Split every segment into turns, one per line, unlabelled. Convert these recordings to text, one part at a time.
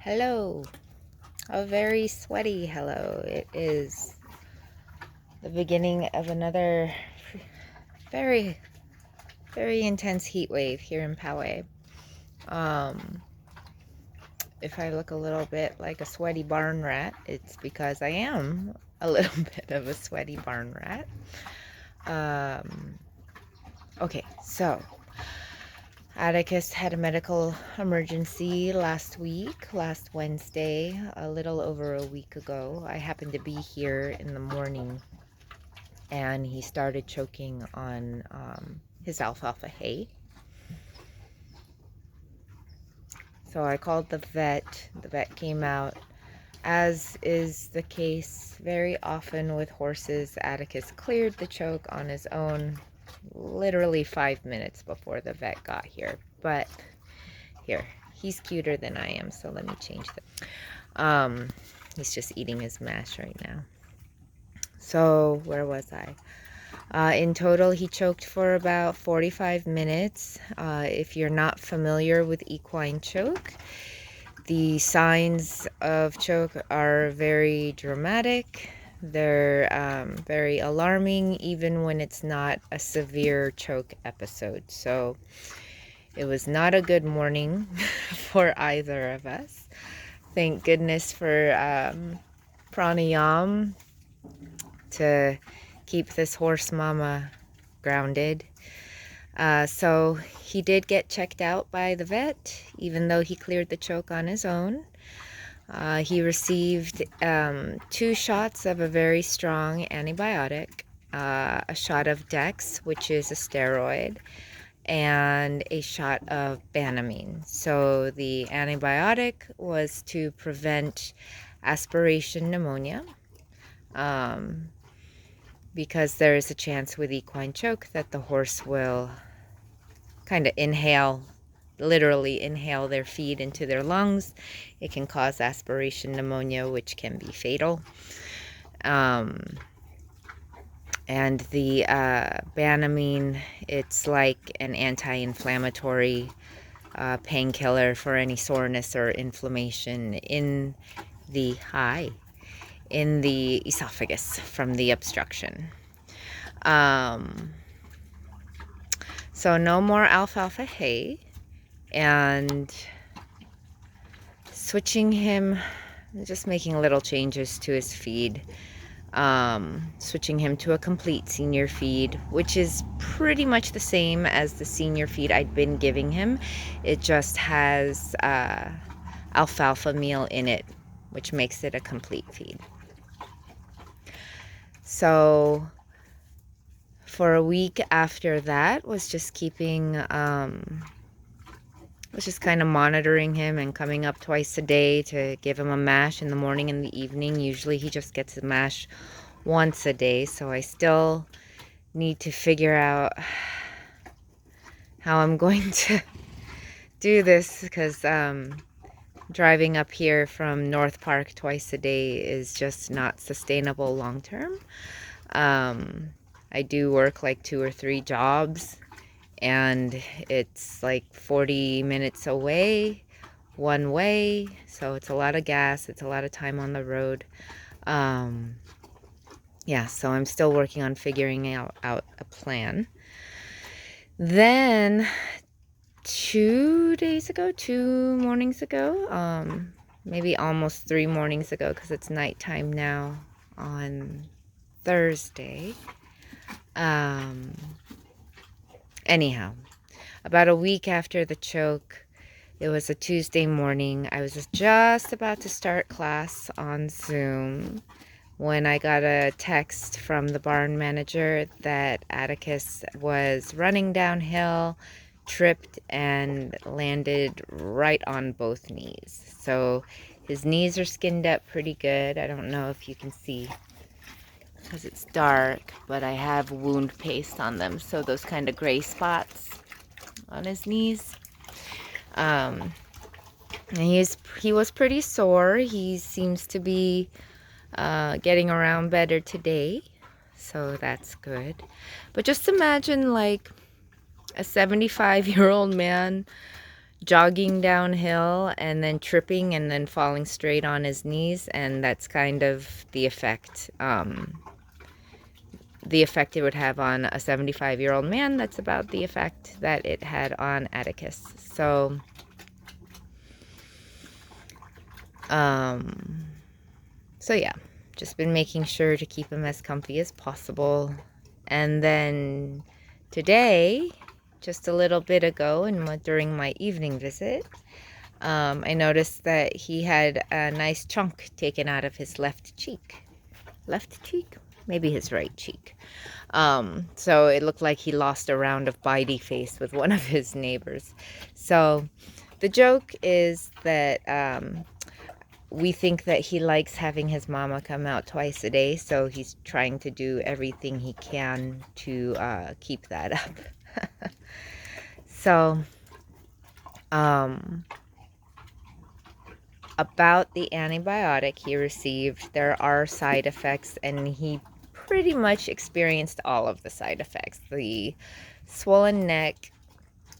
Hello, a very sweaty hello. It is the beginning of another very, very intense heat wave here in Poway. If I look a little bit like a sweaty barn rat, it's because I am a little bit of a sweaty barn rat. Okay, so Atticus had a medical emergency last Wednesday, a little over a week ago. I happened to be here in the morning and he started choking on his alfalfa hay. So I called the vet. The vet came out. As is the case very often with horses, Atticus cleared the choke on his own literally 5 minutes before the vet got here. But here, he's cuter than I am, so let me change that. He's just eating his mash right now. So where was I? In total, he choked for about 45 minutes. If you're not familiar with equine choke, the signs of choke are very dramatic. They're very alarming, even when it's not a severe choke episode. So it was not a good morning for either of us. Thank goodness for pranayam to keep this horse mama grounded. So he did get checked out by the vet, even though he cleared the choke on his own. He received 2 shots of a very strong antibiotic, a shot of Dex, which is a steroid, and a shot of Banamine. So the antibiotic was to prevent aspiration pneumonia, because there is a chance with equine choke that the horse will kind of literally inhale their feed into their lungs. It can cause aspiration pneumonia, which can be fatal. And the Banamine, it's like an anti-inflammatory painkiller for any soreness or inflammation in the esophagus from the obstruction. So no more alfalfa hay, and switching him, just making little changes to his feed. Switching him to a complete senior feed, which is pretty much the same as the senior feed I'd been giving him. It just has alfalfa meal in it, which makes it a complete feed. So for a week after that was just kind of monitoring him and coming up twice a day to give him a mash in the morning and the evening. Usually he just gets a mash once a day, so I still need to figure out how I'm going to do this, because driving up here from North Park twice a day is just not sustainable long term. I do work like 2 or 3 jobs, and it's like 40 minutes away one way, so it's a lot of gas, it's a lot of time on the road. Yeah, so I'm still working on figuring out a plan. Then 2 mornings ago, maybe almost 3 mornings ago, because it's nighttime now on Thursday. Anyhow, about a week after the choke, it was a Tuesday morning. I was just about to start class on Zoom when I got a text from the barn manager that Atticus was running downhill, tripped, and landed right on both knees. So his knees are skinned up pretty good. I don't know if you can see because it's dark, but I have wound paste on them, so those kind of gray spots on his knees. And he was pretty sore. He seems to be getting around better today, so that's good. But just imagine like a 75-year-old man jogging downhill and then tripping and then falling straight on his knees, and that's kind of the effect. The effect it would have on a 75-year-old man. That's about the effect that it had on Atticus. So, yeah, just been making sure to keep him as comfy as possible. And then today, just a little bit ago, and during my evening visit, I noticed that he had a nice chunk taken out of his left cheek. Left cheek? Maybe his right cheek. So it looked like he lost a round of bitey face with one of his neighbors. So the joke is that we think that he likes having his mama come out twice a day, so he's trying to do everything he can to keep that up. So, about the antibiotic he received, there are side effects, and he pretty much experienced all of the side effects. The swollen neck,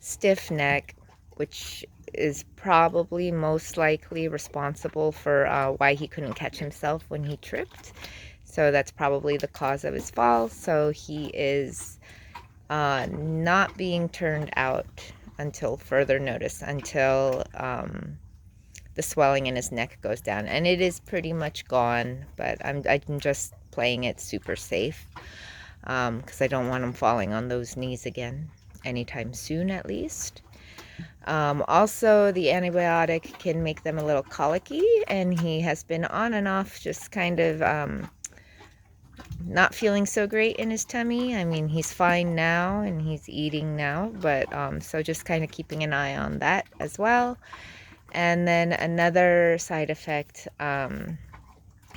stiff neck, which is probably most likely responsible for why he couldn't catch himself when he tripped. So that's probably the cause of his fall. So he is not being turned out until further notice, until the swelling in his neck goes down. And it is pretty much gone, but I'm just playing it super safe because I don't want him falling on those knees again anytime soon, at least. Also, the antibiotic can make them a little colicky, and he has been on and off just kind of not feeling so great in his tummy. I mean, he's fine now and he's eating now, but so just kind of keeping an eye on that as well. And then another side effect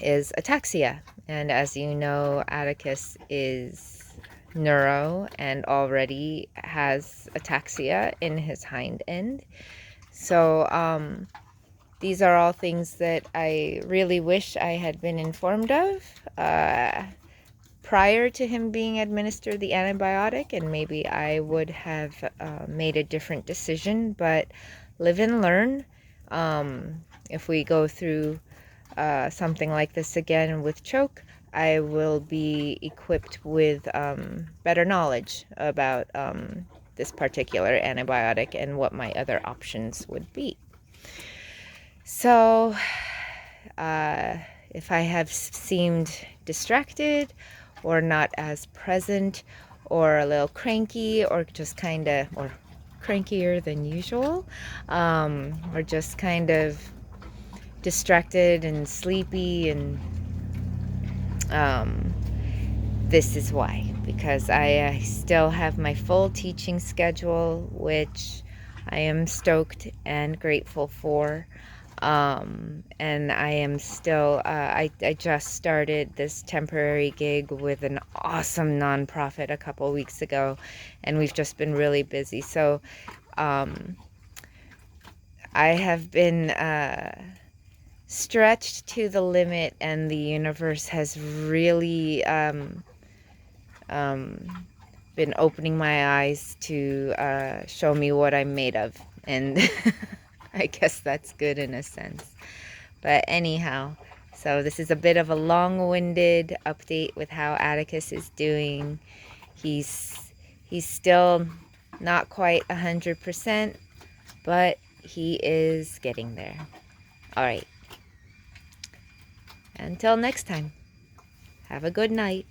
is ataxia. And as you know, Atticus is neuro and already has ataxia in his hind end. So these are all things that I really wish I had been informed of prior to him being administered the antibiotic, and maybe I would have made a different decision. But live and learn. If we go through something like this again with choke, I will be equipped with better knowledge about this particular antibiotic and what my other options would be. So if I have seemed distracted or not as present or a little cranky or just kind of, or crankier than usual, or just kind of distracted and sleepy, and this is why, because I still have my full teaching schedule, which I am stoked and grateful for. And I am still, I just started this temporary gig with an awesome nonprofit a couple weeks ago, and we've just been really busy. So I have been stretched to the limit, and the universe has really been opening my eyes to show me what I'm made of, and I guess that's good in a sense. But anyhow, so this is a bit of a long-winded update with how Atticus is doing. He's still not quite 100%, but he is getting there. All right. Until next time, have a good night.